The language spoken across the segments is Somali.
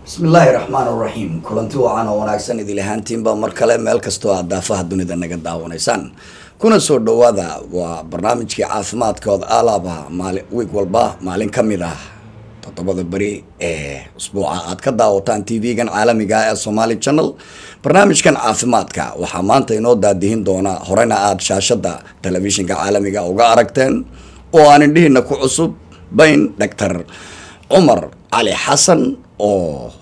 بسم الله الرحمن الرحيم كلنتي وعنا وناكسن إذا لهانتين بمركلة ملك استوى دافع الدنيا دنيا ونيسان كنا صور دوادا وبرنامج كي عاصمات كود آلابها مال ويك والبا مالين كميدا تطبق بري أسبوع عاد كدا وتان تي في كان عالمي جاء الصومالي channel برنامج كان عاصمات كا وحمان تينود دادين دونا هرنا عاد شاشة تلفزيون كعالمي جاء وقاركتين وأنا دهين نكو عصب بين دكتور عمر علي حسن oo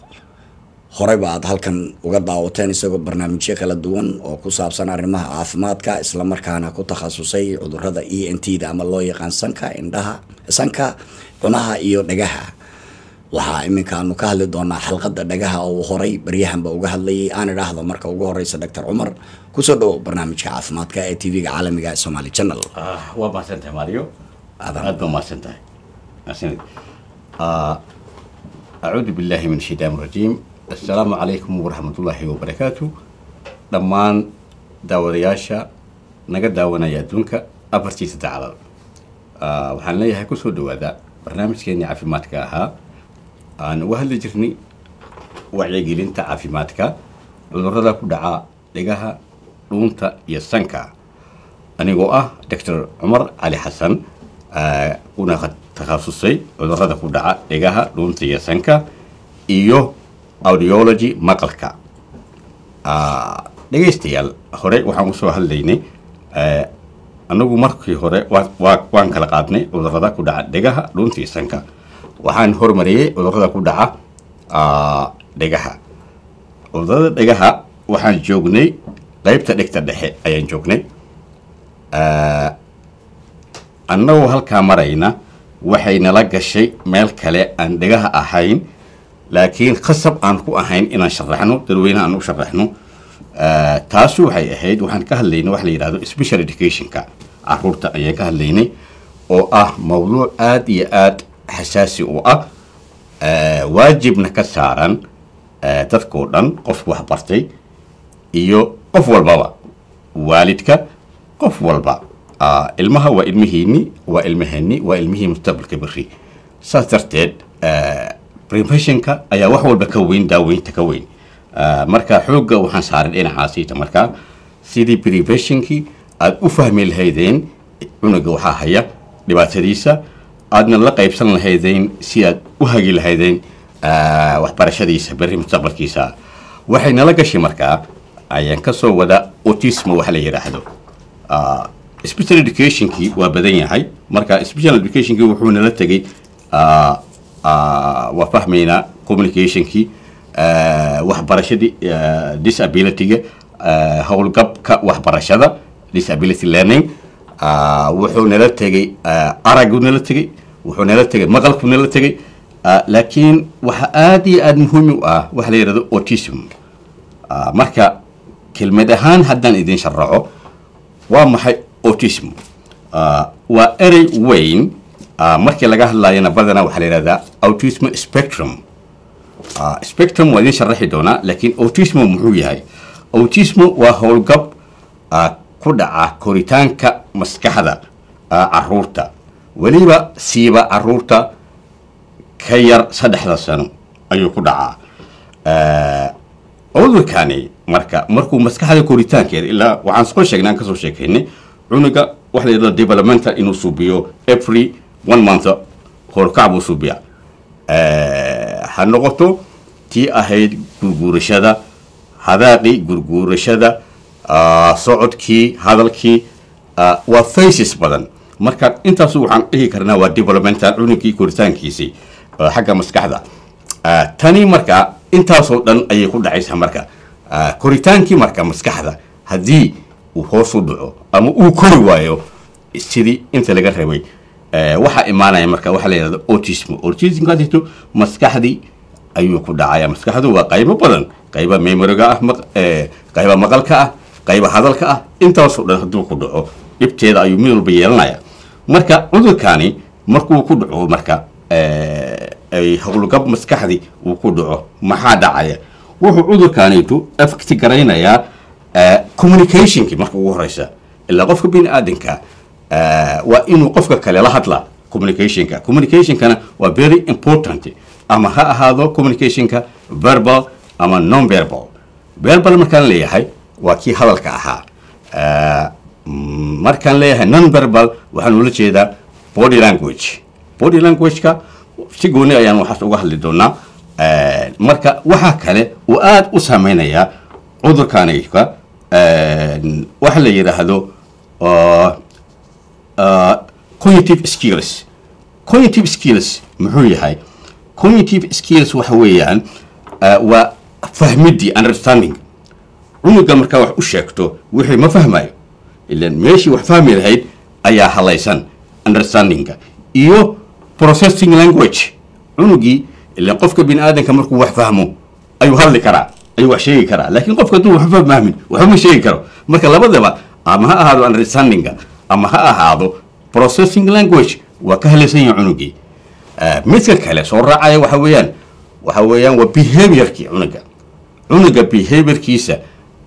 horey baad halkan uga daawateen isagoo barnaamijyo kala duwan oo ku saabsan arrimaha caafimaadka isla markaana ku takhasusay cudurrada ENT-da ama loo yaqaan sanka indhaha sanka cunaha iyo dhagaha waxa iminka aanu ka hadli doonaa xalqada dhagaha oo horey baryahanba uga hadlayay aan idhaahdo marka ugu horeysa Dr. Umar ku soo dhaw barnaamijka caafimaadka ee TV-ga caalamiga ee Somali Channel waa mahadsantahay Mario aad baa mahadsantahay أعوذ بالله من الشيطان الرجيم السلام عليكم ورحمة الله وبركاته دمان داورياشا نجد داونا يدونك أبرتي تتعلم وحنا ليه كسر دوادا برنامج كيني عافيماتك ها أنا وهل جرني وعي جيلين تعافيماتك ونردا كدعاء لجاها لونتا يسنكا أنا جوا دكتور عمر علي حسن كنا قد تخصصي ونردا كدعاء لجاها لونتا يسنكا إيو audiology maqalka dhageystayaal hore waxaan usoo hadlaynay anagu markii hore waan kala qaadnay cudurrada ku dhaca dhegaha dhuunta iyo sanka waxaan hormariyay cudurrada ku dhaca dhegaha cudurrada dhegaha waxaan joognay qaybta dhegta dhexe ayaan joognay annagoo halkaa marayna waxay nala gashay meel kale aan dhegaha ahayn laakiin khasab aan ku ahayn inaan sharaxno dadweynaha aan u sharaxno taasi waxay ahayd waxaan ka hadlaynay wax la yiraahdo special education-ka carruurta ayaan ka hadlaynay oo ah mawduuc aad iyo aad xasaasi u ah waajibna ka saaran dadkoo dhan qof wax bartay iyo qof walbaba waalidka qof walba ilmaha waa ilmihiinni waa ilmaheeni waa ilmihii mustaqbalka berri saas darteed preventionka ayaa wax walba ka weyn daaweynta ka weyn marka xoogga waxaan saaray dhinacaasiita marka sidii preventionkii aad u fahmi lahaydeen cunuga waxaa haya dhibaatadiisa aadna la qaybsan lahaydeen si aad u hagi lahaydeen waxbarashadiisa berri mustaqbalkiisa waxay nala gashay markaa ayaan ka soo wada autism waxa la yidhaahdo special educationkii waa badan yahay marka special educationkii wuxuu nala tegay وفهمنا communication-كي وحبرشة disability-ك هول قب وحبرشة disability learning وحنا نلتقي أرجونا نلتقي وحنا نلتقي مغلقنا نلتقي لكن وحادي مهم وحلا يرد autism مركا كلمة دهان هدان إذن شرعه ومحي autism وأري وين markii laga hadlaayana badana waxa la yiraahdaa autism spectrum spectrum waa idin sharaxi doonaa laakiin autism muxuu yahay autism waa howlgab ku dhaca koritaanka maskaxda carruurta waliba siiba carruurta ka yar 3 sano ayuu ku dhacaa cudurkani markuu maskaxda koritaankeeda ilaa waxaan soo sheegnaan kasoo sheekaynay cunuga waxa la yiraahdaa developmental inuu suubiyo every 1 month horkacbu suubiya ha noqoto tii ahayd gurguurashada hadaaqi gurguurashada socodkii hadalkii waa phases badan marka intaas waxaan dhihi karnaa waa developmental cunugii koritaankiisii xagga maskaxda tani marka intaasoo dhan ayay ku dhacaysaa marka koritaankii marka maskaxda haddii uu hoos u dhaco ama uu kori waayo sidii inta laga rabay waxa imaanaya marka waxa la yiraahdo autism qaadito maskaxdii ayuu ku dhacaya maskaxdu waa qaybo badan qayba memory-ga ah qayba maqalka ah qayba hadalka ah intaas oo dhan haduu ku dhaco dhibteeda ayuu mid walba yeelanaya marka cudurkani markuu ku dhaco marka ay hawlgab maskaxdii uu ku dhaco maxaa dhacaya wuxuu cudurkaniitu affect garaynayaa communication-ki marka ugu horeysa ilaa qofka bini'aadanka waa inuu qofka kale la hadla communication-kana waa very important ama ha ahaado communicationka verbal ama non verbal. Verbal markaan leeyahay waa kii hadalka ahaa. Markaan leeyahay non verbal waxaan ula jeedaa body language. Body language-ka si gooni ayaan waxaas uga hadli doonaa. Marka waxa kale uu aad u saameynayaa cudurkaanayka waxa la yiraahdo cognitive skills. Cognitive skills muxuu yahay? Cognitive skills waxa weeyaan waa fahmidii, understanding. Cunuga markaa wax u sheegto wixii ma fahmayo, ilaan meeshii wax fahmi lahayd ayaa halaysan, understandinga iyo processing language. Cunugii ilaan qofka bini'aadanka markuu wax fahmo ayuu hadli karaa, ayuu wax sheegi karaa, laakiin qofka hadduu wax fahmin waxba ma sheegi karo. marka labadaba ama ha ahaado understandinga ama ha ahaado processing language waa ka halaysan yahay cunugii. midka kale soo raacaya waxa weeyaan waa behaviorkii cunuga behaviorkiisa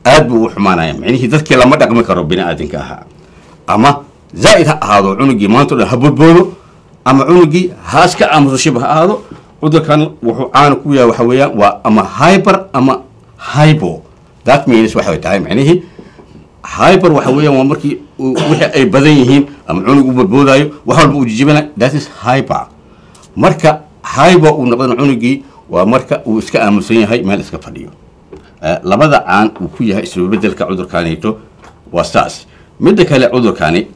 aad buu u xumaanaya. macnihii dadkii lama dhaqmi karo bini'aadanka ahaa, ama zaa'id ha ahaado cunugii maanta dhan ha bodboodo, ama cunugii haaska aamuso shib ha ahaado. cudurkan wuxuu caan ku yahay waxa weeyaan waa ama hyper ama hypo. that means waxay tahay macnihii hyper waxa weeyaan waa markii wixii ay badan yihiin ama cunug u bodboodayo wax walba uu jijibana, that is hyper. marka hypo uu noqdo cunugii waa marka uu iska aamusan yahay meel iska fadhiyo. labada caan uu ku yahay isbedelka cudurkaanito waa saas. midda kale cudurkaani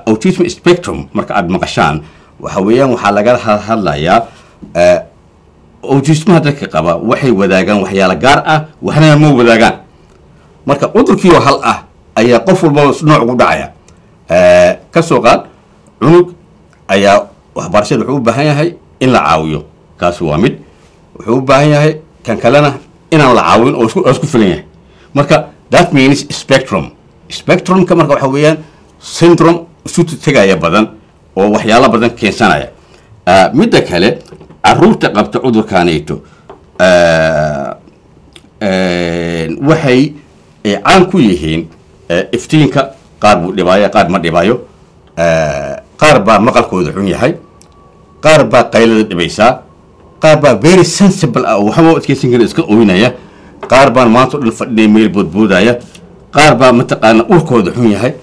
autism spectrum marka aad maqashaan waxa weeyaan waxaa laga hadlayaa autismaha dadka qaba waxay wadaagaan waxyaalo gaar ah, waxna ma wadaagaan. marka cudurkii oo hal ah ayaa qof walba nooc ugu dhacaya. ka soo qaad cunug ayaa waxbarashada wuxuu u baahan yahay in la caawiyo, kaasi waa mid. wuxuu u baahan yahay kan kalena inaan la caawin oo isku filan yahay. marka that means spectrumka marka waxa weeyaan syndrome isu tegaya badan oo waxyaalo badan keensanaya. midda kale caruurta qabta cudurkaanayto waxay caan ku yihiin iftiinka, qaar buu dhibaayo qaar ma dhibaayo. qaar baa maqalkooda xun yahay, qaar baa qaylada dhibaysaa, qaar baa very sensible ah oo waxba adkeysan kara iska oynaya, qaar baan maanta dhan fadhiya meel boodboodaya, qaar baa mataqaana urkooda xun yahay,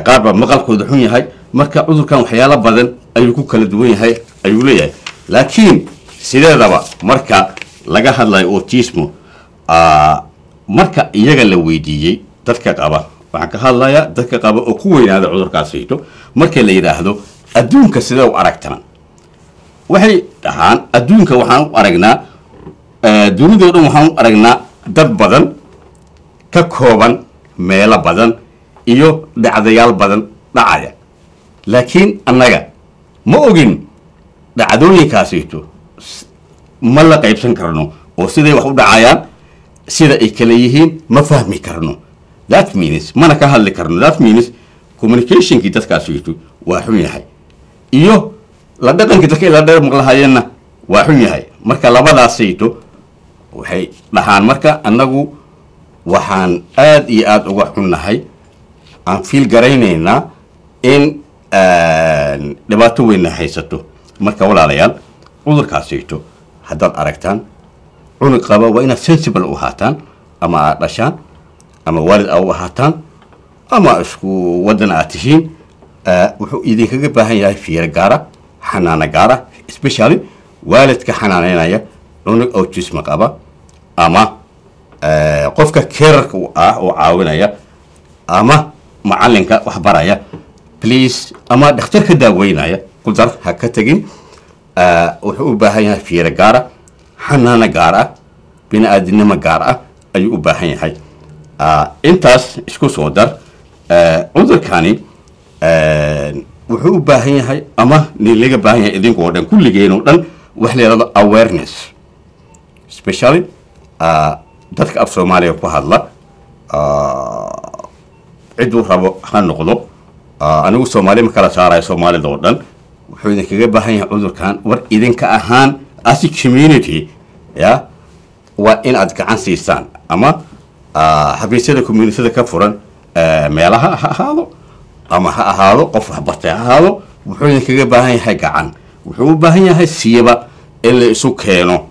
qaar baa maqalkooda xun yahay. marka cudurkan waxyaalo badan ayuu ku kala duwan yahay ayuu leeyahay. laakiin sideedaba marka laga hadlayo autismo, marka iyaga la weydiiyey dadka qaba, waxaan ka hadlayaa dadka qaba oo ku weynaada cudurkaasayto, marka la yidhaahdo adduunka sidee u aragtana, waxay dhahaan adduunka waxaan u aragnaa, dunidoo dhan waxaan u aragnaa dad badan ka kooban meelo badan iyo dhacdayaal badan dhacaya. laakiin annaga ma ogin dhacdooyinkaasayto, ma la qaybsan karno oo siday wax u dhacayaan, sida ay kala yihiin ma fahmi karno. that means mana ka hadli karno. that means communicationkii dadkaasayto waa xun yahay, iyo la dhaqankii dadka ila dheer maqlahayeenna waa xun yahay. marka labadaasayto waxay dhahaan marka annagu waxaan aad iyo aad uga xunnahay, aan fiil garaynaynaa in dhibaato weynna haysato. marka walaalayaal cudurkaasayto haddaad aragtaan cunug qaba waa inaad sensible u ahaataan, ama aad dhashaan, ama waalid aa u ahaataan, ama isku waddan aad tihiin. wuxuu idinkaga baahan yahay fiiro gaara, xanaano gaara, especially waalidka xanaanaynaya cunug autism qaba, ama qofka carerka ah oo caawinaya, ama macalinka wax baraya please, ama dhakhtarka daaweynaya kudar ha ka tegin. wuxuu u baahan yahay fiiro gaara, xanaano gaar ah, bini'aadinimo gaar ah ayuu u baahan yahay. intaas isku soo dar. cudurkani wuxuu u baahan yahay, ama laga baahan yahay idinkoo dhan, kulligeenoo dhan wax la yidhahdo awareness, especially dadka af soomaaliya ku hadla. ciduu rabo ha noqdo, anigu soomaali ma kala saarayo, soomaalida oo dhan wuxuu idinkaga baahan yahay cudurkan. war idinka ahaan as a community ya waa in aad gacan siisaan, ama xafiisyada communityada ka furan meelaha ha ahaado, ama ha ahaado qof waxbartay ha ahaado, wuxuu idinkaga baahan yahay gacan. wuxuu u baahan yahay siiba in la isu keeno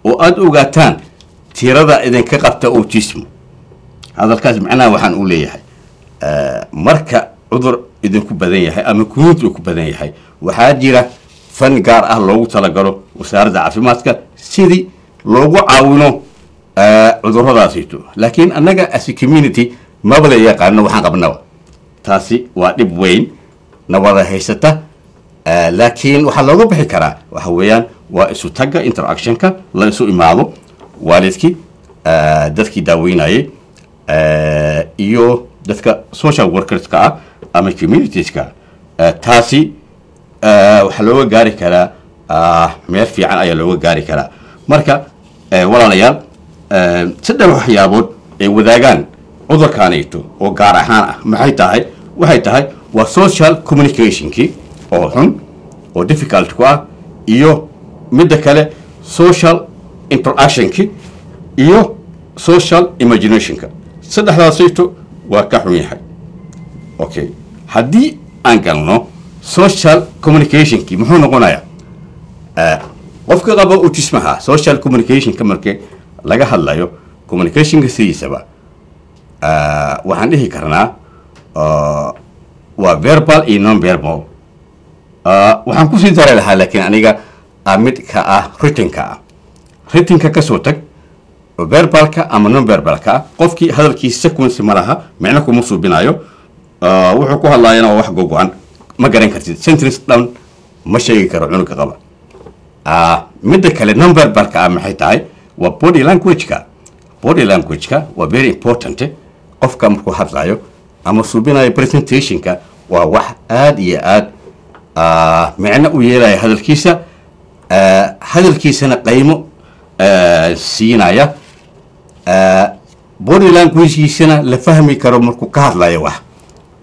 oo aad ogaataan tirada idinka qabta autism hadalkaas macnaha waxaan u leeyahay marka cudur idinku badan yahay ama community ku badan yahay waxaa jira fan gaar ah loogu talagalo wasaaradda caafimaadka sidii loogu caawino cudurradaasito laakiin annaga as a community maba la yaqaano waxaan qabnaba taasi waa dhib weyn na wada haysata laakiin waxaa looga bixi karaa waxa weeyaan waa isu tagga interactionka la isu imaado waalidkii dadkii daaweynayay iyo dadka social workerska ah ama communitieska taasi waxaa looga gaari karaa meel fiican ayaa looga gaari karaa marka walaalayaal saddex waxyaabood ay wadaagaan cudurkaanayto oo gaar ahaan ah waxay tahay waa social communicationkii oo xun oo difficult ku ah iyo midda kale social interactionkii iyo social imaginationka saddexdaasayto waa ka xun yahay okay haddii aan galno social communicationkii muxuu noqonayaa qofka qaba autismaha social communicationka markii laga hadlayo communicationka sidiisaba waxaan dhihi karnaa waa verbal iyo non verbal waxaan kusii dari lahaa laakiin aniga midka ah writtenka kasoo tag verbalka ama non verbalka qofkii hadalkiisa sequence ma laha micno kuma suubinayo wuxuu ku hadlaayana waa wax gogo-an ma garan kartid sentence down ma sheegi karo cunuga qaba midda kale non verbalka maxay tahay waa body languageka waa very important qofka markuu hadlayo ama suubinayo presentationka waa wax aad iyo aad micno u yeelaya hadalkiisana qaymo siinaya body languagekiisana la fahmi karo markuu ka hadlayo wax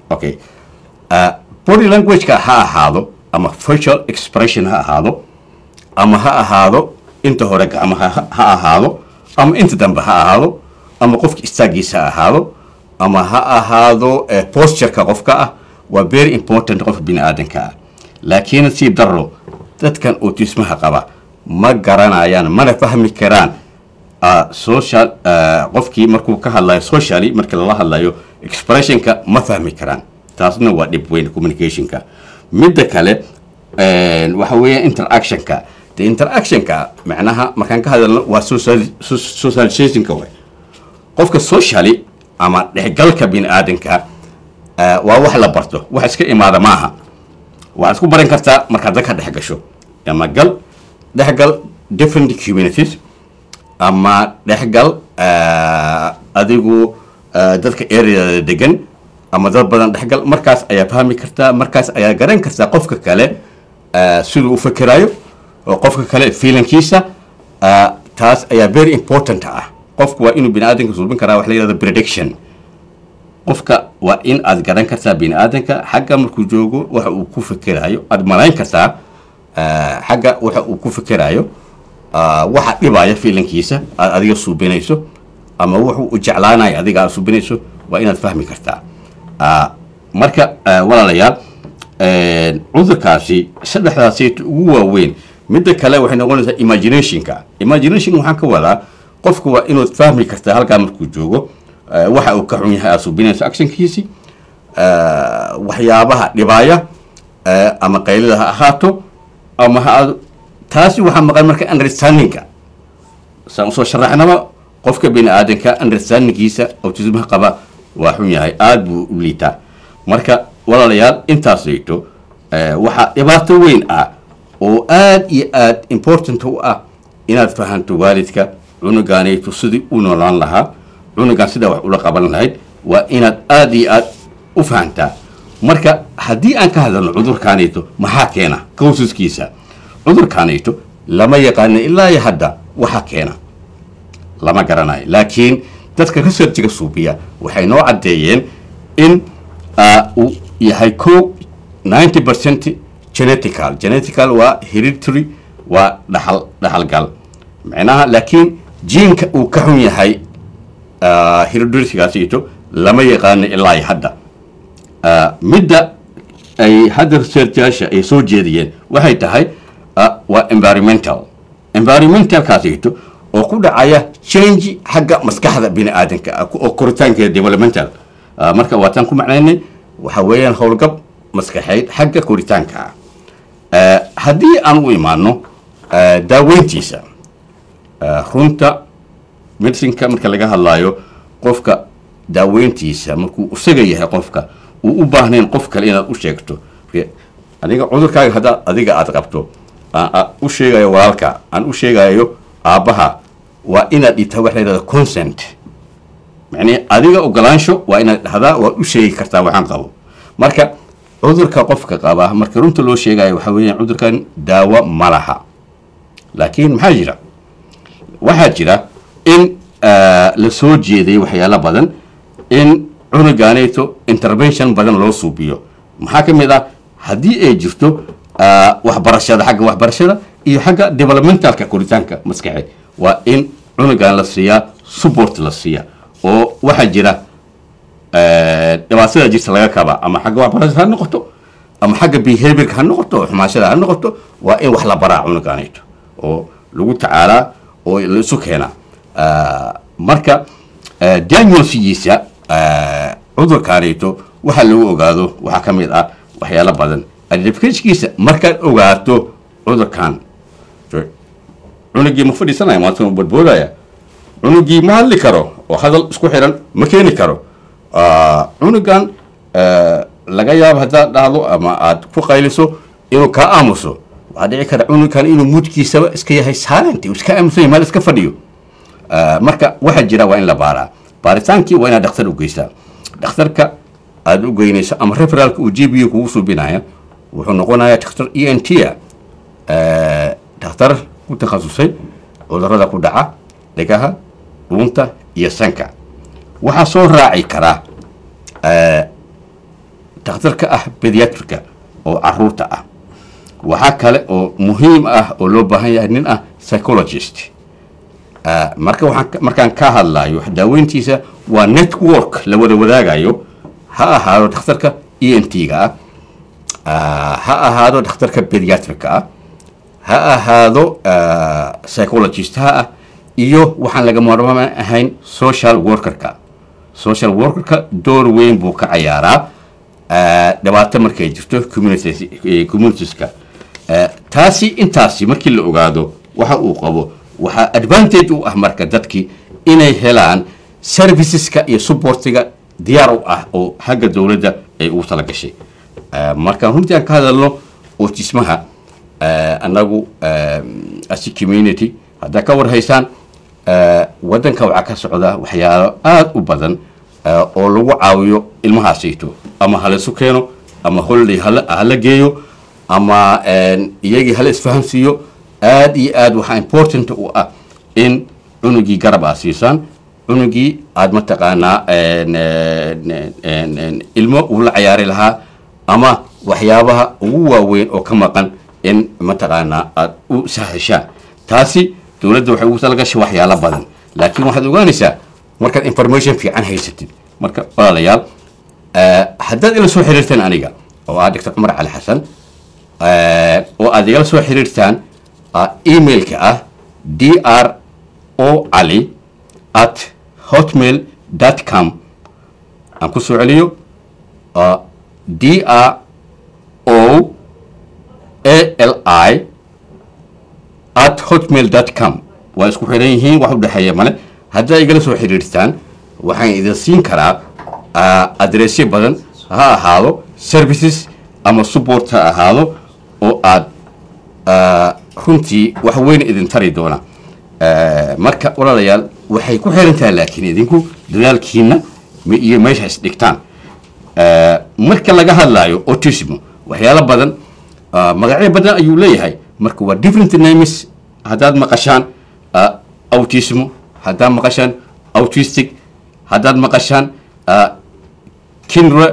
okay body languageka ha ahaado ama facial expression ha ahaado ama ha ahaado inta hore gacmaha ha ahaado ama inta dambe ha ahaado ama qofka istaagiisa ha ahaado ama ha ahaado postureka qofka ah waa very important qofka bini aadanka ah laakiin si daro dadkan autismaha qaba ma garanayaan mana fahmi karaan social qofkii markuu ka hadlayo socially markii lala hadlayo expressionka ma fahmi karaan taasna waa dhib weyn communicationka midda kale waxa weeye interactionka interactionka macnaha markaan ka hadalno waa socializationka way qofka socially ama dhexgalka bini aadanka waa wax la barto wax iska imaada maaha waxaad isku baran kartaa markaad dadka dhex gasho ama dhexgal different communities ama dhexgal adigu dadka areada degan ama dad badan dhexgal markaas ayaa fahmi kartaa markaas ayaa garan kartaa qofka kale siduu u fakerayo oo qofka kale feelingkiisa taas ayaa very important ah qofku waa inuu bini aadanka suubin karaa wax la yidhahdo prediction qofka waa in aad garan kartaa bini aadanka xagga markuu joogo waxa uu ku fakerayo aad malayn kartaa xagga waxa uu ku fakerayo waxa dhibaya feelingkiisa aad adiga suubinayso ama wuxuu u jeclaanayo adiga aad suubinayso waa inaad fahmi kartaa marka walaalayaal cudurkaasi saddexdaasayt ugu waaweyn midda kale waxay noqonaysaa imagination waxaan ka wadaa qofku waa inuu fahmi kartaa halkaa markuu joogo waxa uu ka xun yahay aad suubinayso actionkiisii waxyaabaha dhibaya ama qaylida ha ahaato ama taasi waxaa maqan marka understandingka saan usoo sharaxnaba qofka bini aadanka understandingkiisa autismaha qaba waa xun yahay aad buu u liitaa marka walaalayaal intaasayto waxaa dhibaato weyn ah oo aad iyo aad important u ah inaad fahanto waalidka cunugaanayto sidii u noolaan lahaa cunugan sidaa wax ula qaban lahayd waa inaad aad iyo aad u fahantaa marka haddii aan ka hadalno cudurkaanayto maxaa keena causeskiisa cudurkaanayto lama yaqaano ilaa iyo hadda waxa keena lama garanayo laakiin dadka researchga suubiya waxay noo caddeeyeen in uu yahay 90% genetical waa hereditary waa dhaxalgal macnaha laakiin jiinka uu ka xun yahay hereditarygaasito lama yaqaano ilaa iyo hadda midda ay hadda researchayaasha ay soo jeediyeen waxay tahay waa environmentalkaasito oo ku dhacaya change xagga maskaxda bini aadanka oo koritaanka developmental marka waataan ku macnaynay waxa weeyaan howlgab maskaxeed xagga koritaanka haddii aan u imaano daaweyntiisa runta medicinka marka laga hadlayo qofka daaweyntiisa markuu isaga yahay qofka uu u baahnayn qof kale inaad u sheegto adiga cudurkaaga haddaad adiga aad qabto aan u sheegayo walaalka aan u sheegayo aabbaha waa inaad dhigtaa wax la yidhahdo consent macnii adiga ogolaansho waa inaad dhahdaa waad u sheegi kartaa waxaan qabo marka cudurka qofka qaba marka runta loo sheegayo waxa weeyaan cudurkan daawo ma laha laakiin maxaa jira waxaa jira in la soo jeeday waxyaalo badan in cunugaanayto intervention badan loo suubiyo maxaa ka mid ah haddii ay jirto waxbarashada xagga waxbarashada iyo xagga developmentalka koritaanka maskaxeed waa in cunugan la siiyaa support la siiya oo waxaa jira dhibaatada jirta laga kaba ama xagga waxbarashada ha noqoto ama xagga behaviorka ha noqoto oo xumaashada ha noqoto waa in wax la baraa cunugaanayto oo lagu tacaalaa oo la isu keenaa marka diagnosigiisa cudurkaanayto waxa lagu ogaado waxaa ka mid ah waxyaalo badan identificationkiisa markaad ogaato cudurkan cunugii ma fadhiisanaya maanta ma badboodaya cunugii ma hadli karo oo hadal isku xiran ma keeni karo cunugan laga yaabo haddaad dhahdo ama aad ku qayliso inuu kaa aamuso waxaa dhici kara cunugkan inuu mudkiisaba iska yahay silent iska aamusan yahay meel iska fadhiyo marka waxaa jira waa in la baaraa baaritaankii waa inaad dhakhtar u geysaa dhakhtarka aad u geynayso ama referaalka uu gp kugu subinaya wuxuu noqonayaa dhakhtar ENT dhakhtar ku takhasusay cudurrada ku dhaca dhegaha dhuunta iyo sanka waxaa soo raaci karaa dhakhtarka ah pediatrika oo caruurta ah waxaa kale oo muhiim ah oo loo baahan yahay nin ah psychologist markaan ka hadlayo daaweyntiisa waa network la wada wadaagayo ha ahaado dhakhtarka ENT-ga ha ahaado dhakhtarka pediatrika ah ha ahaado psychologist-ha ah iyo waxaan laga maarmaan ahayn social workerka door weyn buu ka cayaaraa dhibaato markay jirto communitieska taasi intaasi markii la ogaado waxa uu qabo waxaa advantage u ah marka dadkii inay helaan serviceska iyo supportiga diyaar u ah oo xagga dowladda ay ugu tala gashay markaan runtii aan ka hadalno autismaha annagu as a community haddaa ka warhaysaan waddanka waxaa ka socda waxyaalo aada u badan oo lagu caawiyo ilmahaasayto ama halaisu keeno ama holiday hala geeyo ama iyagii hala isfahamsiiyo aad iyo aad waxaa important u ah in cunugii garab aad siisaan cunugii aad mataqaanaa ilmo uu la cayaari lahaa ama waxyaabaha ugu waaweyn oo ka maqan in mataqaanaa aad u sahashaan taasi dowladda waxay ugu talagashay waxyaalo badan laakiin waxaad ogaanaysaa markaad information fiican haysatid marka walaalayaal haddaad ila soo xiriirtaan aniga oo ah Dr. Cumar Cali Xasan oo aad igala soo xiriirtaan emailka ah drocali@hotmail.com aan ku soo celiyo droli@hotmail.com waa isku xiran yihiin wax u dhexeeya male haddaa igala soo xiriirtaan waxaan idin siin karaa adresyo badan ha ahaado services ama support ha ahaado oo aad runtii wax weyn idin tari doona marka walaalayaal waxay ku xiran tahay laakiin idinku dadaalkiina iyo meesha is dhigtaan marka laga hadlayo autism waxyaalo badan magacyo badan ayuu leeyahay marka waa different names haddaad maqashaan autism haddaad maqashaan autistic haddaad maqashaan kinra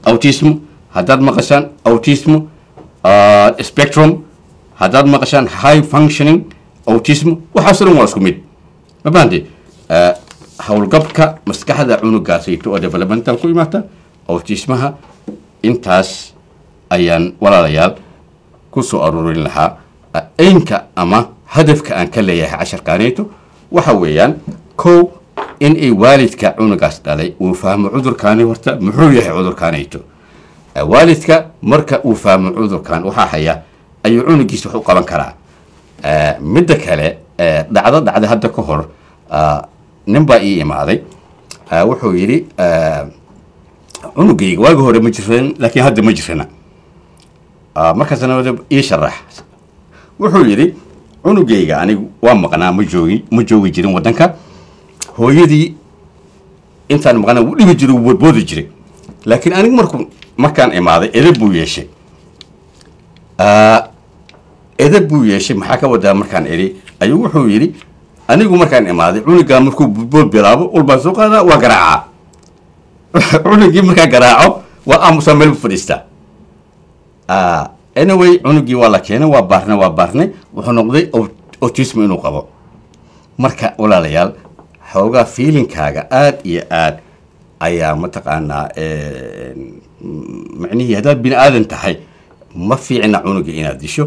autism haddaad maqashaan autism spectrum haddaad maqashaan high functioning autism waxaasoo dhan waa isku mid ma fahanti howlgabka maskaxda cunugaasayto oo developmental ku imaata autismaha intaas ayaan walaalayaal ku soo aruurin lahaa aynka ama hadafka aan ka leeyahay casharkaanayto waxa weeyaan kow in ay waalidka cunugaas dhalay uu fahmo cudurkaani horta muxuu yahay cudurkaanayto waalidka marka uu fahmo cudurkan waxaa haya ayuu cunugiisa wax u qaban karaa midda kale dhacda hadda ka hor nin baa ii imaaday wuxuu yidhi cunugayga waagi hore ma jiran laakiin hadda ma jirana markaasna ii sharax wuxuu yidhi cunugayga anigu waa maqnaa ma joogi jirin waddanka hooyadii intaan maqnaa wuu dhibi jiray wuu boodi jiray laakiin anigu markaan imaaday edab buu yeeshay maxaa ka wadaa markaan idhi ayuu wuxuu yidhi anigu markaan imaaday cunugaa markuu bood bilaabo ulbaan soo qaadaa waa garaacaa cunugii markaa garaaco waa aamusaa meel bu fadhiistaa anyway cunugii waa la keenay waa baarnay wuxuu noqday autism inuu qabo marka walaalayaal xoogaa feelinkaaga aad iyo aad ayaa mataqaanaa macnihii haddaad bini aadan tahay ma fiicna cunuga inaad disho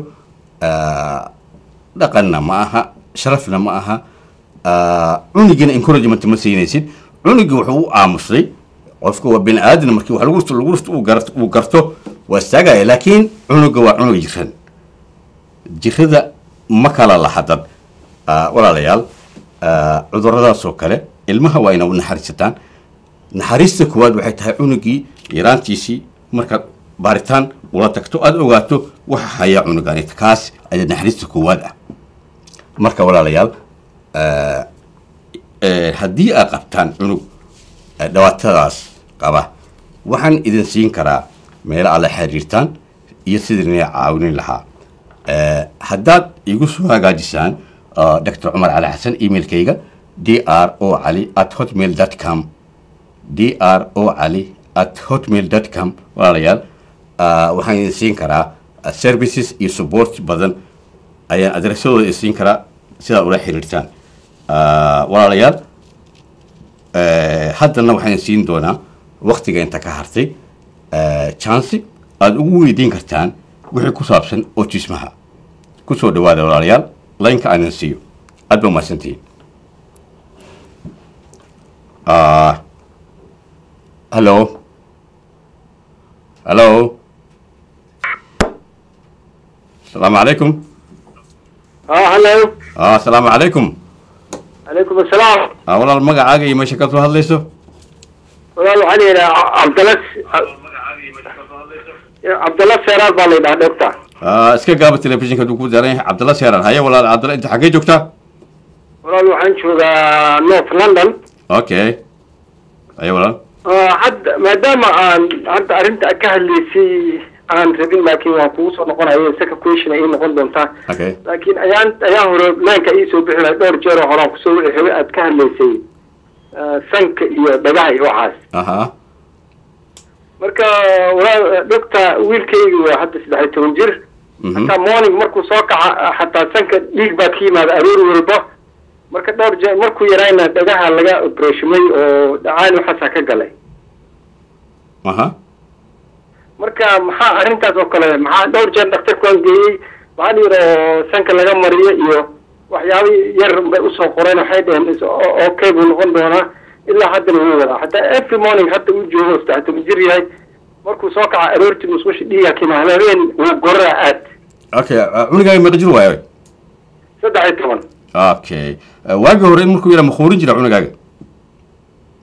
dhaqanna ma aha sharafna ma aha cunugina encouragement ma siinaysid cunugii wuxuu u aamusay qofka waa bini aadan markii wax lagu rusto uu garto waa istaagaya laakiin cunuga waa cunug jirada ma kala laha dad walaalayaal cuduradaasoo kale ilmaha waa ina u naxariisataan naxariista koowaad waxay tahay cunugii yaraantiisii markaad baaritaan ula tagto aad ogaato waxa haya cunugan kaas ayaa naxariista koowaad ah marka walaalayaal haddii aad qabtaan cunug dhawaatadaas qaba waxaan idin siin karaa meelo aad la xiriirtaan iyo sidii caawinin lahaa haddaad igu soo hagaajisaan dr cumar cali xasan emailkayga drocali@hotmail.com drocali@hotmail.com walaalayaal waxaan idin siin karaa services iyo support badan ayaan adressadooda idin siin karaa sidaad ula xiriirtaan walaalayaal haddana waxaan idin siin doonaa waktiga inta ka hartay chance aada ugu weydiin kartaan wixii ku saabsan autismaha kusoo dhawaada walaalayaal laynka aan idin siiyo aad ba mahadsantihiin hello السلام عليكم هلا السلام عليكم عليكم السلام والله المقعد اي ماشي كتو هادليسو والله علي عبد الله سيران بالي دا دكتور اسكا قاب التلفزيون كدو كو دارين عبد الله سيران هيا والله عبد الله انت حقي جوجتا والله waxaan joogaa North London okay اي والله حد maadaama aan hadda arinta ka hadlaysay aan rabin laakiin waan kugu soo noqonayo saka question ay noqon doontaa laakiin ayaan hore leenka ii soo bixinay dhowr jeer oo horaan ku soo wixii aad ka hadlaysay sanka iyo dhagaha iyo waxaas marka walaal doctor wiilkaygu waa hadda 13 jir hatta morning markuu soo kaca hatta sanka dhiig baa ka yimaada aroor walba marka dhowr jeer markuu yarayna dhagaha laga operation oo dhacaan waxa ka galay marka maxaa arintaas oo kale maxaa dhowr jeer dhakhtarku aan geeyay waxaan yiri sanka laga mariyo iyo waxyaabo yar bay u soo qoreen waxay dhaheen okay buu noqon doonaa ilaa hadda wuu wadaa hatta every morning hadda uu joogo 13 jir yahay markuu soo kaca aroortii musqush dhiiga kimaadeen wuu goraa aad okay cunugay ma qajir waayo 13 okay waagi hore markuu yara makhuurin jira cunugaaga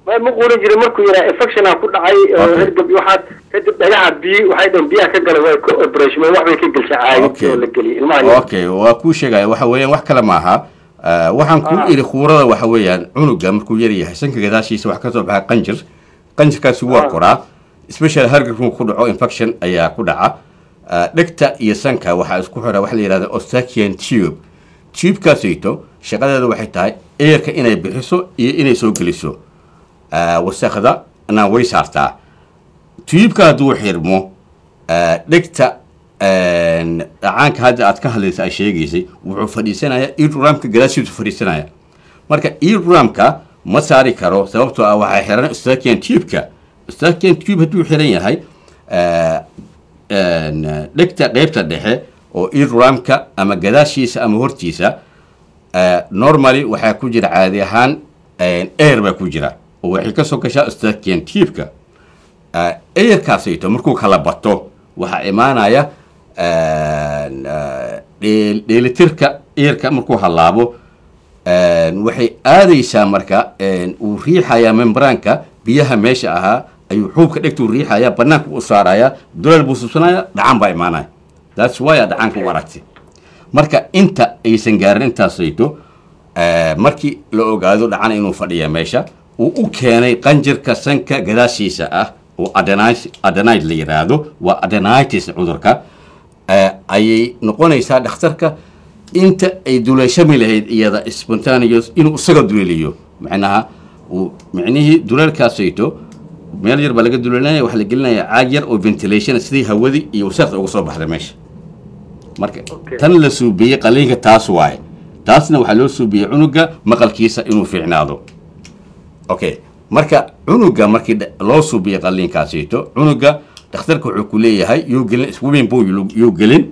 ما قولي جري مركو يرا infection ku dhacay hergab waxaad kadib dhagaha biyo waxay dhan biyaha ka galay way ku operation wax bay ka galshay caadi oo la galiyo ilmaha okay waa ku sheegay waxa weeyaan wax kale ma aha waxaan ku iri khuurada waxa weeyaan cunuga markuu yar yahay sanka gadaashiisa wax ka soo baxa qanjirkaasi waa koraa special hergab ku dhaco infection ayaa ku dhaca dhegta iyo sanka waxa isku xira wax la yiraahdo Eustachian tube kaasito shaqadeedu waxay tahay airka inay bixiso iyo inay soo geliso wasaqda ana way saartaa tubeka haduu xirmo dhegta dhacaanka hadda aad ka hadlaysa ay sheegaysay wuxuu fadhiisanayaa eardrumka gadaashiisu fadhiisanaya marka eardrumka ma saari karo sababtoo ah waxay xiran Eustachian tube haduu xiran yahay dhegta qaybta dhexe oo eardrumka ama gadaashiisa ama hortiisa normally waxaa ku jira caadi ahaan air baa ku jira oo waxay ka soo gashaa stakentifka airkaasayto markuu kala bato waxaa imaanaya dheelitirka airka markuu halaabo waxay aadaysaa marka uu riixayaa membraanka biyaha meesha ahaa ayuu xuubka dhegtuu riixaya banaanka u saaraya duleel buu subsanaya dhacan baa imaanaya that's why dhacanka u aragtay marka inta aysan gaarin intaasayto markii la ogaado dhacan inuu fadhiya meesha uu u keenay qanjirka sanka gadaashiisa ah oo adenite la yiraahdo waa adenitis cudurka ayay noqonaysaa dhakhtarka inta ay duleeshami lahayd iyada spontaneous inuu isaga duleeliyo macnaha micnihii duleelkaasayto meel yar baa laga duleelinaya waxaa la gelinaya caag yar oo ventilation sidii hawadii iyo wasaqda uga soo baxda meesha marka tan la suubiyey qaliinka taas waaye taasna waxaa loo suubiyey cunuga maqalkiisa inuu fiicnaado okay marka cunuga markii loo suubiyey qaliinkaasayto cunuga dhakhtarka wuxuu ku leeyahay yuu gelin swimming pool yuu gelin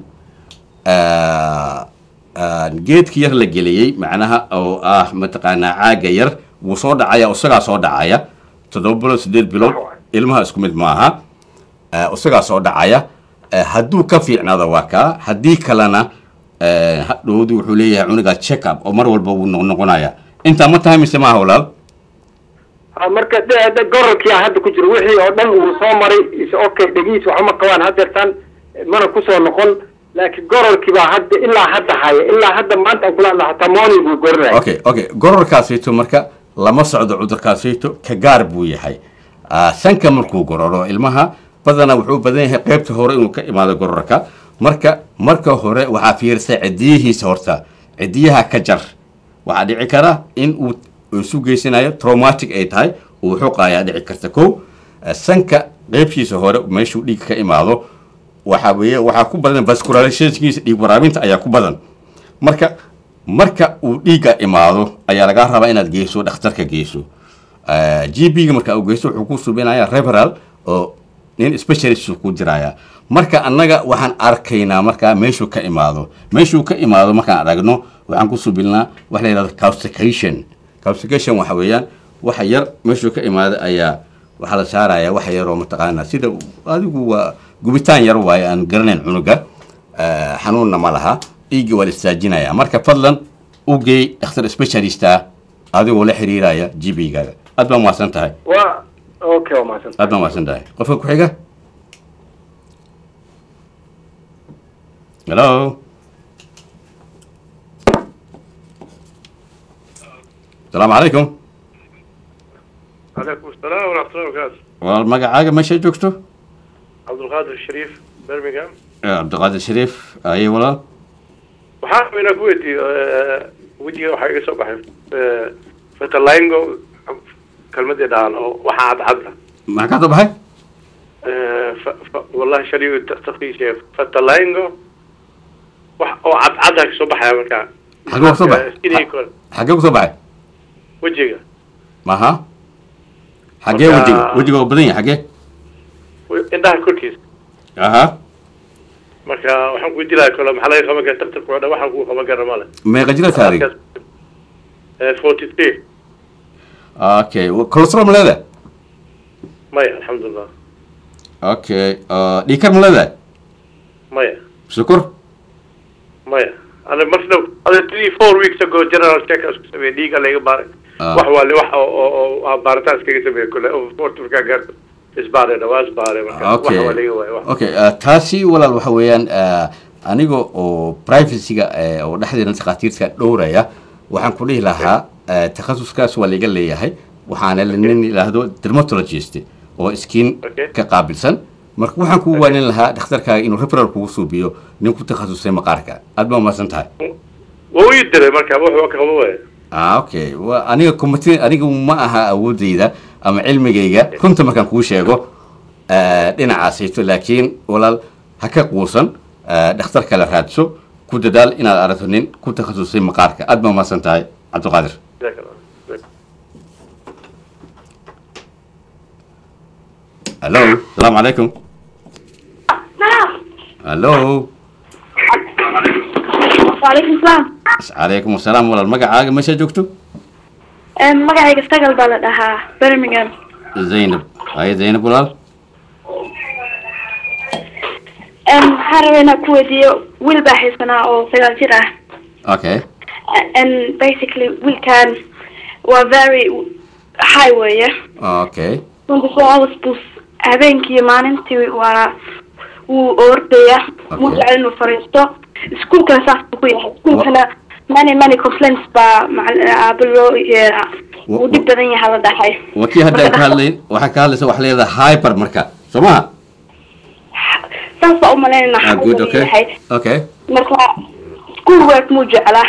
geedki yar la geliyey macnaha oo ah mataqaanaa caaga yar wuu soo dhacaya isagaa soo dhacaya 7 bilood 8 bilood ilmaha isku mid maaha isagaa soo dhacaya hadduu ka fiicnaado waa kaa haddii kalena hadhowdu wuxuu leeyahay cunuga check up oo mar walba wuu noqonaya intaa ma tahay mise maaha walaal marka gororkii hadda ku jiro wixii oo dhan uu soo maray okay dhagiis waxuma qabaan haddeertaan mana kusoo noqon laakiin gororkii baa hadda ilaa hadda haya ilaa hadda maanta aan kula hataa mooni buu goranaya okay gororkaasayto marka lama socdo cudurkaasayto ka gaar buu yahay sanka markuu gororo ilmaha badana wuxuu badan yahay qaybta hore inuu ka imaado gororka marka hore waxaa fiirsa cidiyihiisa horta cidiyaha ka jar waxaa dhici kara in uu isu geysanayo traumatic ay tahay uu xuqayaa dhici karta kow sanka qaybtiisa hore meeshuu dhiig ka imaado waxaa ku badan vascularizationkiisa dhiig waraabinta ayaa ku badan marka uu dhiigga imaado ayaa laga rabaa inaad geyso dhakhtarka geyso GP-ga marka uu geyso wuxuu ku subinaya referral oo nin specialist ku diraya marka annaga waxaan arkaynaa marka meeshuu ka imaado markaan aragno waxaan ku subinaa wax la yiraahdo calcification waxa weeyaan waxa yar meeshuu ka imaado ayaa waxa la saaraya wax yar oo mataqaana sida adigu waa gubitaan yar waaye aan garanayn cunuga xanuunna ma laha dhiigga waa la istaajinaya marka fadlan u geey dhakhtar specialist adigoo la xiriiraya GP-gaaga aad baa mahadsan tahay okay aad baa mahadsan tahay qofka ku xiga hello السلام عليكم. عليكم السلام ورحمة الله وبركاته. والمقعاقة ماشي جوكتو؟ عبد القادر الشريف برمنغهام. عبد القادر الشريف أي والله. وحاول من أقويتي ودي وحاجة صباح فتلاينجو كلمة دان وحاد عدها. ما كاتب هاي؟ والله شريف تقي شيء فتلاينجو وعد عدها صباح يا مكان. حقوق صباح. حقوق صباح. وجهه ماها حاجه وجهه بدين حاجه عندها كوكيز marka waxaan ku dilaa kala maxay laga qaban kartaa tartanka wada waxaan ku qaban karaa male meeqa jira taariikh 43 okay cholesterol malada maya alxamdulillah okay dhiikar malada maya sukar maya أنا مثلاً هذا 3-4 weeks ago general check-up سوي ديك على يبار وحوالي أو بارتاس كي سوي كله أو فورت فرقة إسبارة دواس بارة أوكي تاسي ولا الوحويان أنيجو أو privacy أو نحن نسقاتير كدورة يا وحن كله لها تخصص كاس ولا يقول لي هاي وحنا لأنني لهذا dermatologist أو سكين كقابل سن marka waxaan ku waanin lahaa dhakhtarka inuu referral kugu suubiyo nin ku takhasusay maqaarka aad baa maasan tahay wuu yidhi marka wuxuu ka qabo way okay aniga ma aha awoodayda ama cilmigayga runta markaan kuu sheego dhinacaasayto laakiin walaal ha ka quusan dhakhtar kale raadso ku dadaal inaad aragto nin ku takhasusay maqaarka aad baa maasan tahay cabdiqaadir الو السلام عليكم. الو وعليكم السلام. عليكم السلام ولا المقعة ماشي جوكتو مقعي استقل بلدها برمنغهام. زينب هاي زينب ولا حرنا كودي والباحث أنا أو سجاجرة. okay And basically we can were very highway. okay كنت سوالف بس هذينكي ما ننتي وأوردية مجعل إنه فريستو سكول كان صح بقولها سكول كان ماني complaints مع بالرو ودي بدني هذا ده حي وكي هذا كهالين وحكالي سو حلي هذا هايبر مركا سمع صح أمالنا good okay okay مركا سكول ورك مجعله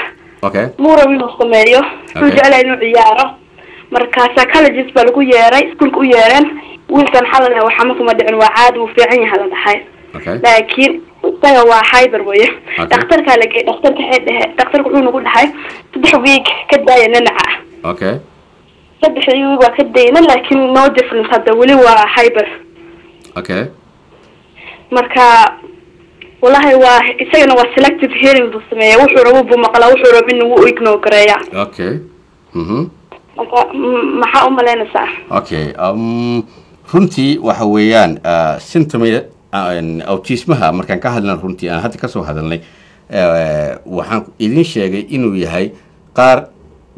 okay مو روي مستمريو مجعله إنه عياره مركا psychologist بالكو ياري سكول كو يارن ويلكن حلنا وحمكم مدعن وعاد وفي عيني هذا ده حي لكن سوى هايبر ويه دكتور قال لك دكتور كله نقول هاي صدق ويك كداية ننعى اوكي صدق ويك كداية لكن no difference هذا ولي هو هايبر اوكي مركا والله هو يسوي هو selective hearing بسميه وحروا بمقلا وحروا منه ويكنو كريا اوكي ما حاوم لنا ساعة اوكي runtii waxa weeyaan symptomya autismaha markaan ka hadlana runtii aan hadda ka soo hadalnay waxaan idin sheegay inuu yahay qaar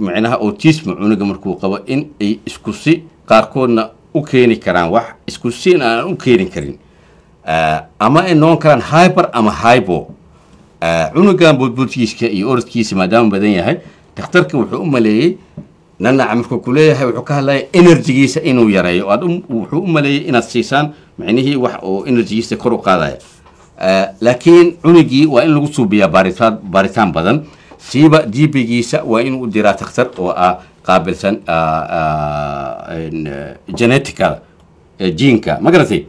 macnaha autism cunuga markuu qabo in ay isku si qaarkoodna u keeni karaan wax isku si aan u keeni karin ama ay noqon karaan hyper ama hypo cunugan budbudkiisa iyo orodkiisa maadaama badan yahay dhakhtarka wuxuu u maleeyay nana markuu ku leeyahay wuxuu ka hadlay energy-giisa inuu yareeyo wuxuu u maleeyay inaad siisaan macnihii wax oo energy-giisa kor u qaadaya laakiin cunugii waa in lagu suubiyaa baaritaan badan siiba GP-giisa waa inuu u diraa dhakhtar oo ah qaabilsan genetical jiinka ma garatay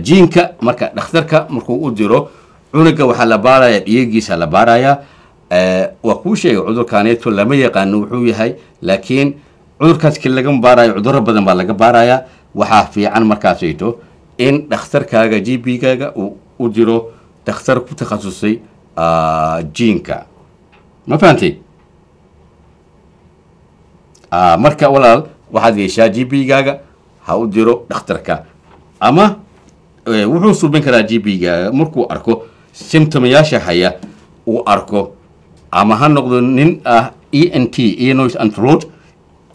jiinka marka dhakhtarka markuu u diro cunuga waxaa la baarayaa dhiigiisa la baarayaa waa kuu sheegay cudurkaaneeto lama yaqaano wuxuu yahay laakiin cudurkaas kii laga baarayo cudurro badan baa laga baarayaa waxaa fiican markaasayto in dhakhtarkaaga GP-gaaga uu u diro dhakhtar ku takhasusay jiinka ma fahantay marka walaal waxaad yeeshaa GP-gaaga ha u diro dhakhtarka ama wuxuu suubin karaa GP-gaaga markuu arko symptomayaasha haya uu arko ama ha noqdo nin ah ENT ear nose and throat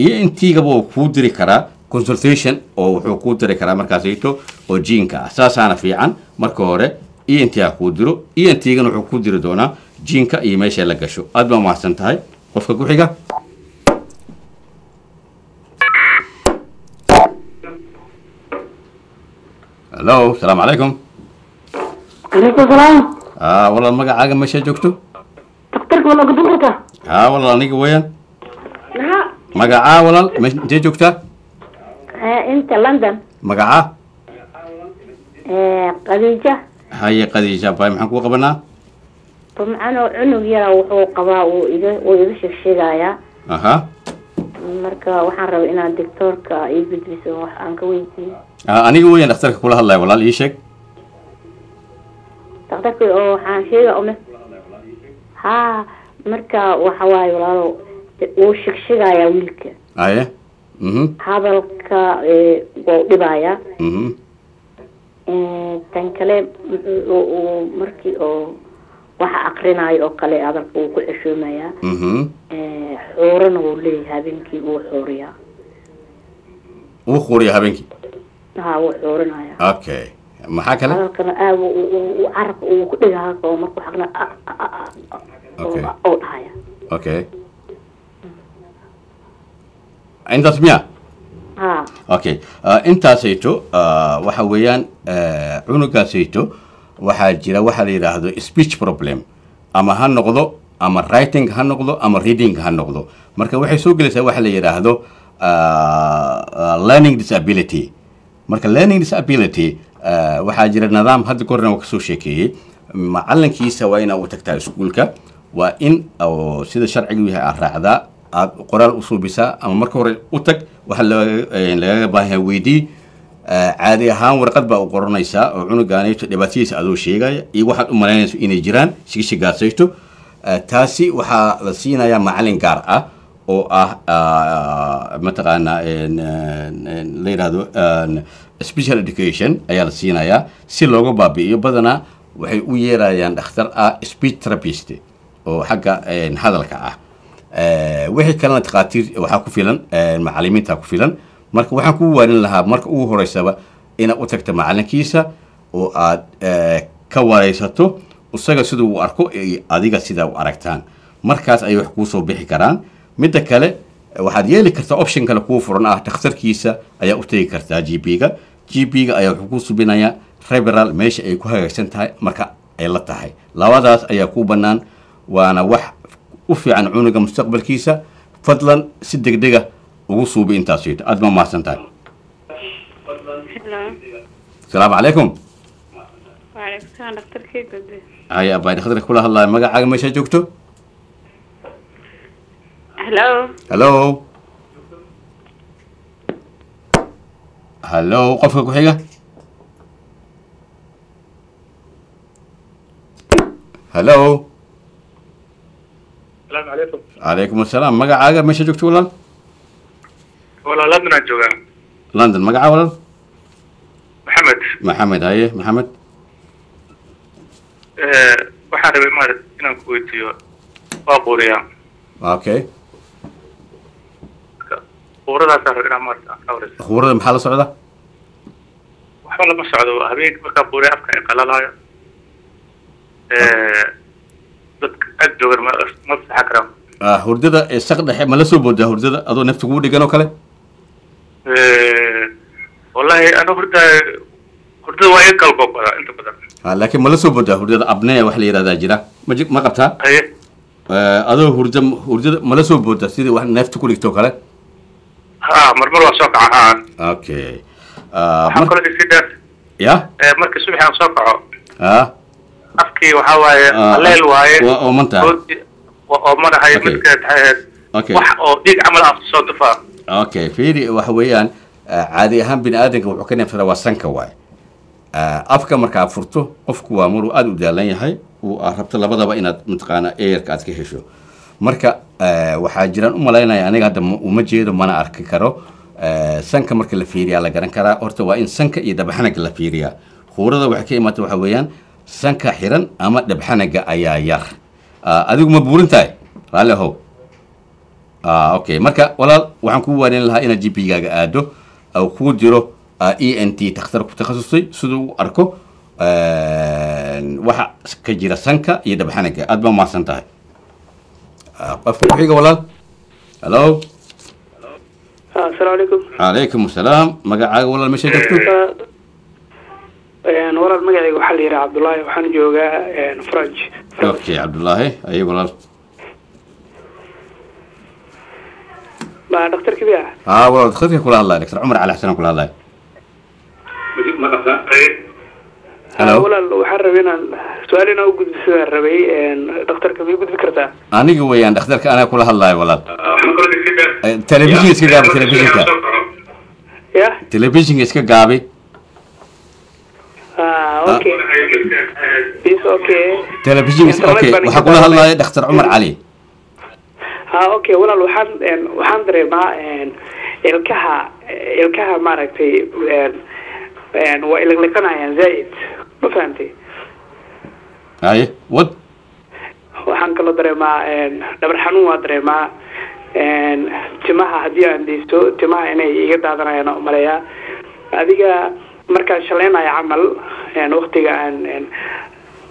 ENT-gaba wuu kuu diri karaa consultation oo wuxuu kuu diri karaa markaasayto oo jiinka ah saasaana fiican marka hore ENT ha kuu diro ENT-gana wuxuu kuu diri doonaa jiinka iyo meesha la gasho aad baa mahadsan tahay qofka ku xiga hello السلام عليكم عليكم السلام والله magacaaga meesha joogto دكتورك ولا قدرتك والله aniga weeyaan لا magacaa walaal intee joogtaa انت لندن magacaa قديجة haye qadiija bay maxaan ku qabanaa طبعا عنق يرى وحو قبا وإذا شيغايا aha marka waxaan rabaa inaan doctorka ay gudbiso wax aan ka weydiiyo aniga weeyaan dhakhtarka kula hadlaya walaal ii sheeg dhakhtarka oo waxaan sheega oo ha marka waxa waaye walaalo uu shigshigaya wiilka aye hadalka oo dhibaya tan kale markii oo waxa aqrinayo oo kale hadalka uu ku xishoomaya xuurana uu leeyahay habeenkii uu xuuriyaa uu xuuriyaa habeenkii ها وحورنا اوكي ما حكى لك كان وعرف وكدغا oo markuu xaqna oo dhaya اوكي انت سمع ها اوكي انت سيتو waxa weeyaan cunuga seyto waxa jira waxa la yiraahdo speech problem ama ha noqdo ama writing ha noqdo ama reading ha noqdo marka waxay soo gelaysaa waxa la yiraahdo learning disability marka learning disability waxa jira nidaam hadda korna ka soo sheekeeyay macalinkiisa waa in uu tagtaa iskuulka waa in oo sida sharcigu yahay raacda aad qoraal u suubisaa ama marka hore u tag waxa laga baahan weydii caadi ahaan warqad baa u qoranaysaa oo cunugaanayto dhibaatadiisa adoo sheegaya iyo waxaad u malaynayso inay jiraan shigaasaysto taasi waxaa la siinayaa macalin gaar ah oo ah mataqaanaa la yidhaahdo special education ayaa la siinayaa si looga baabi'iyo badanaa waxay u yeerayaan dhakhtar ah speech therapist oo xagga hadalka ah wixii kalena takhaatiir waxaa ku filan macalimiinta ku filan marka waxaan ku waanin lahaa marka ugu horeysaba inaad u tagto macalinkiisa oo aad ka wareysato isaga siduu u arko iyo adiga sidaa u aragtaan markaas ay wax kuu soo bixi karaan midda kale waxaad yeeli kartaa option kale kuu furan ah dhakhtarkiisa ayaa u tegi kartaa GP-ga ayaa wuxuu ku subinayaa referral meesha ay ku hagaagsan tahay marka ay la tahay labadaas ayaa ku bannaan waana wax u fiican cunuga mustaqbalkiisa fadlan si degdega ugu suubi intaas sheegto aad ma mahadsan tahay asalaamu calaykum haya abay dhakhtarka kula hadlaya magacaaga meeshaa joogto hallo qofka ku xiga hallo السلام عليكم. عليكم السلام magacaaga meesha joogto walaal London aan joogaa. London magacaaga walaal Maxamed haye Maxamed waxaan rabay maar inaan ku weydiiyo waa quuriya okay quuradaas aan rabay inaan maar ka wareyso quurada maxaa la socda waxba lama socdo habeenkii markaa quuriya afka ay qalalaayo dadka ag joogan ma saxa karaan hurdada saq dhexe ma la soo boodaa hurdada adoo nafta kugu dhigan oo kale wallahi ana hurdada waa iga galgoobada inta badan laakiin ma la soo boodaa hurdada apnea wax la yidhahdaa jira ma qabtaa adoo hurdada ma la soo boodaa sidii wax neefta ku dhigto kale marmar waa soo kaca okay waxaan kaloo isi dheer ya markii subaxi aan soo kaco afkii waxaa waaye aleel waaye waa oomantaa waa oomanahay midka taxaheed wax oo dhiig camal afka soo tufaa okay fiiri waxa weeyaan caadi ahaan bini aadanka wuxuu ka neefsadaa waa sanka waaye afka markaa furto qofku waa maruu aada u daalan yahay uu rabto labadaba inaad mataqaana airka aad ka hesho marka waxaa jiraan u malaynaya aniga hadda uma jeedo mana arki karo sanka marka la fiiriyaa la garan karaa horta waa in sanka iyo dhabxanaga la fiiriyaa khuurada waxay ka imaata waxa weeyaan sanka xiran ama dhabxanaga ayaa yar adigu ma buurin tahay raalli ahow okay marka walaal waxaan kuu waanin lahaa inaad GP-gaaga aado oo kuu diro ENT takhtar ku takhasusay siduu u arko waxa ka jira sanka iyo dhabxanaga aad baa mahadsan tahay qofka ku xiga walaal hello السلام عليكم. عليكم السلام magacaaga walaal meesha joogto walaal magacayga waxaa la yidhaha cabdullaahi waxaan joogaa French. okay cabdullaahi ayo walaal ma dhakhtarka biya walaal dhakhtarka kula hadlaya Dr. Cumar Cali Xasan kula hadlaya hello walaal waxaan rabay inaan su'aal inaan u gudbisadaan rabay dhakhtarka ma gudbi kartaa aniga weeyaan dhakhtarka anaa kula hadlayo walaal telefishinka iska gaabi telefishinka ya telefishinka iska gaabi okay is okay telefishinka okay waxaa kula hadlaya Dr. Cumar Cali okay walaal waxaan dareemaa ilkaha maaragtay waa ilaqliqanayaan zaid ma fahantay haye wad waxaan kaloo dareemaa dhabar xanuun waa dareemaa timaha haddii aan deysto timaha inay iga daadanayaan oo maleeyaa adiga markaan shaleynaya camal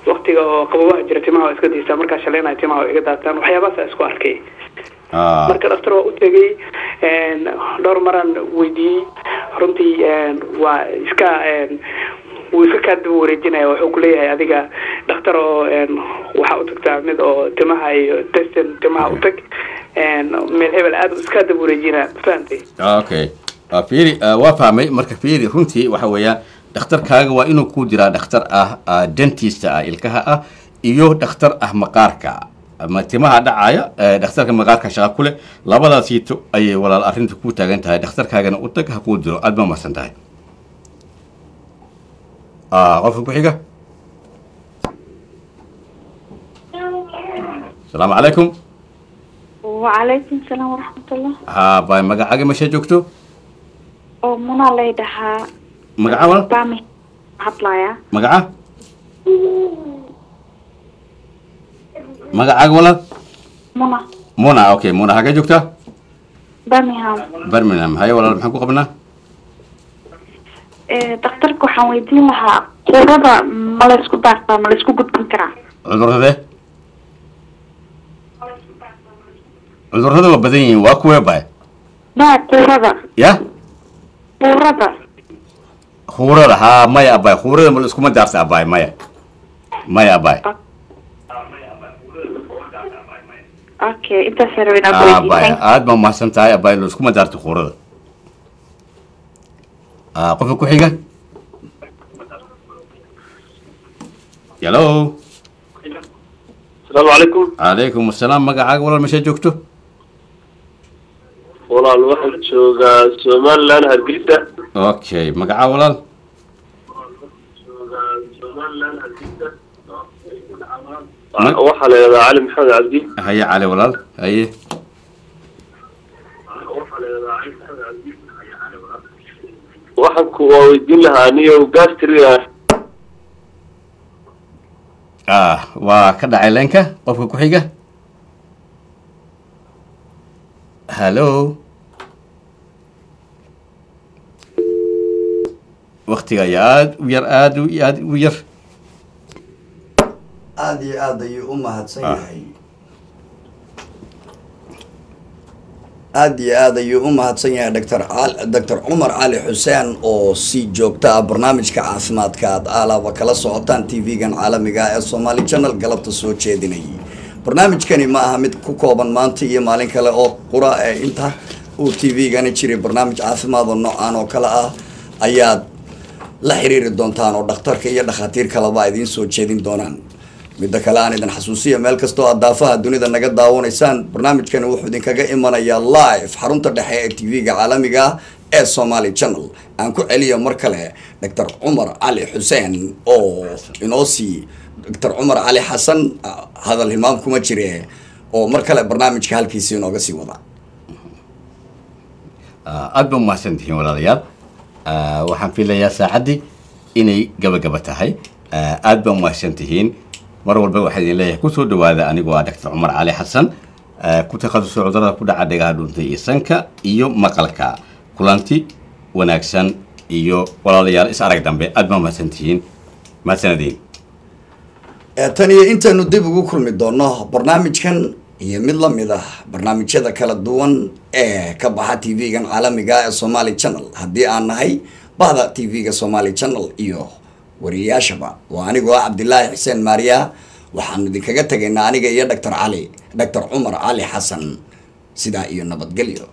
waqtiga oo qabowaha jira timaha waa iska deystaa markaan shaleynaya timaha waa iga daataan waxyaabahaasa isku arkay marka dhakhtar waa u tegay dhowr maraan weydiiyey runtii waa wuu iska kaa daba wareejinaya wuxuu kuleeyahay adiga dhakhtar oo waxaa u tagtaa mid oo timaha iyo testin timaha u tag meel hebel aad iska daba wareejinaya fahantay okay fiiri waa fahmay marka fiiri runtii waxa weeyaan dhakhtarkaaga waa inuu ku jiraa dhakhtar ah dentist ah ilkaha ah iyo dhakhtar ah maqaarka ama timaha dhacaya dhakhtarka maqaarka shaqa ku leh labadaasiito ayay walaal arrinta ku taagan tahay dhakhtarkaagana u tag ha kuu diro aad ma mahadsan tahay qofka ku xiga. السلام عليكم. وعليكم السلام ورحمة الله. باي magacaaga meesha joogto? oo muna leedahay. magaca baami hadlaya. magaca? magacaaga walaal? muna. muna okay muna hagee joogtaa? Birmingham. haye walaal maxaan ku qabnaa? dhakhtarka waxaan weydiin lahaa qurada ma la isku daartaa ma la isku gudbin karaa? cudurrada waa badan yihiin waa kuwee baay? qurada. ya? qurada haa maya abaay quurada ma la iskuma daarta abaay maya abaay. okay intaas rabina abaay aad baa mahadsan tahay abaay la iskuma daarta quurada. qofka ku xiga. hello. السلام عليكم. عليكم السلام magacaaga walaal meesha joogto? walaal waxaan joogaa Somaliland Hargeysa. okay magaca walaal? waxaa la yidhahdaa cali maxamed cabdi. haye cali walaal haye. waxaan ku weydiin lahaa aniyo gastriga. waa ka dhacay leenka qofka ku xiga. hallo. waktiga ayaa aada iyo aada u yar. aada iyo aada ayuu u mahadsan yahay. aada iyo aada ayuu u mahadsan yahay doctor cumar cali xuseen oo si joogta ah barnaamijka caafimaadka aad alaaba kala socotaan tv-gan caalamiga ee Somali Channel galabta soo jeedinayay. barnaamijkani ma aha mid ku kooban maanta iyo maalin kale oo qura ee inta uu tv-gani jiray barnaamij caafimaad oo noocaan oo kale ah ayaad la xiriiri doontaan oo dhakhtarka iyo dhakhaatiir kaleba idiin soo jeedin doonaan. midda kale aan idin xasuusiya meel kastoo aad daafaha dunida naga daawanaysaan barnaamijkani wuxuu idinkaga imanayaa live xarunta dhexe ee tv-ga caalamiga ee Somali Channel. aan ku celiyo mar kale doctor cumar cali xuseen oo inoo sii doctor cumar cali xasan hadal hilmaam kuma jire oo mar kale barnaamijka halkiisii inooga sii wada. aad baa mahadsantihiin walaalayaal. waxaan filayaa saacaddii inay gabagaba tahay. aad baa mahadsantihiin. mar walba waxaan idin leeyahay kusoo dhawaada anigoo ah doctor cumar cali xasan ku takhasusay cudurrada ku dhaca dhegaha dhunta iyo sanka iyo maqalka. kulanti wanaagsan iyo walaalayaal is arag dambe. aad baa mahadsantihiin. mahadsanadiin. tan iyo intaanu dib ugu kulmi doono barnaamijkan iyo mid la mid ah barnaamijyada kala duwan ee ka baxa tv-gan caalamiga ee Somali Channel haddii aan nahay bahda tv-ga Somali Channel iyo wariyaashaba. waa anigoo ah cabdilaahi xuseen maariya waxaanu idinkaga tegaynaa aniga iyo doctor cumar cali xasan sidaa iyo nabadgelyo.